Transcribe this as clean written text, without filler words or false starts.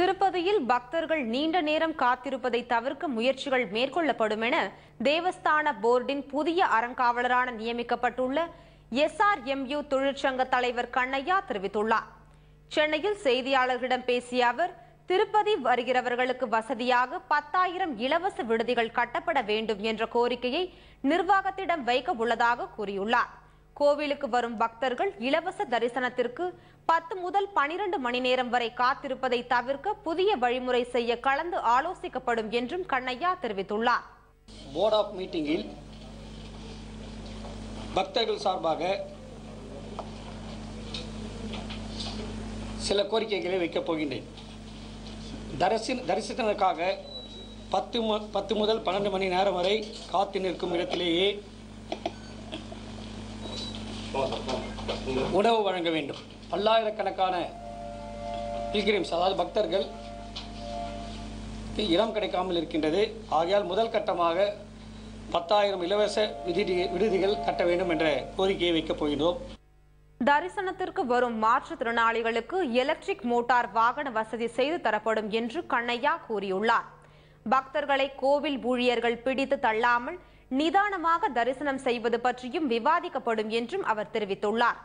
திருப்பதியில் பக்தர்கள் நீண்ட நேரம் காத்திருப்பதை தவிர்க்க முயற்சிகள் மேற்கொள்ளப்படும் என தேவஸ்தான போர்டின் புதிய அறங்காவலரான நியமிக்கப்பட்டுள்ள SRMU தொழிற்சங்க தலைவர் கண்ணையா தெரிவித்துள்ளார். சென்னையில் செய்தியாளர்களிடம் பேசிய அவர், திருப்பதி வருகிறவர்களுக்கு வசதியாக 10,000 இலவச விடுதிகள் கட்டப்பட வேண்டும் என்ற கோரிக்கையை நிர்வாகத்திடம் வைக்க உள்ளதாக கூறியுள்ளார். கோவிலுக்கு வரும் பக்தர்கள் இலவச தரிசனத்திற்கு 10 முதல் 12 மணி நேரம் வரை காத்திருப்பதை தவிர்க்க புதிய வழிமுறை செய்ய கலந்து ஆலோசிக்கப்படும் என்றும் கண்ணையா தெரிவித்துள்ளார். போர்ட் ஆஃப் மீட்டிங்கில் பக்தர்கள் சார்பாக சில கோரிக்கைகளை வைக்கப் போகின்றேன். தரிசனத்திற்காக 10 முதல் 12 மணி நேரம் வரை காத்து நிற்கும் இடத்திலேயே உணவு வழங்க வேண்டும். பல்லாயிரக்கணக்கான பில்கிரிம்ஸ், அதாவது பக்தர்கள் இடம் கிடைக்காமல் இருக்கின்றது. ஆகையால் முதல் கட்டமாக 10,000 இலவச விடுதிகள் கட்ட வேண்டும் என்ற கோரிக்கையை வைக்கப் போகிறோம். தரிசனத்திற்கு வரும் மாற்றுத்திறனாளிகளுக்கு எலக்ட்ரிக் மோட்டார் வாகன வசதி செய்து தரப்படும் என்று கண்ணையா கூறியுள்ளார். பக்தர்களை கோவில் ஊழியர்கள் பிடித்து தள்ளாமல் நிதானமாக தரிசனம் செய்வது பற்றியும் விவாதிக்கப்படும் என்றும் அவர் தெரிவித்துள்ளார்.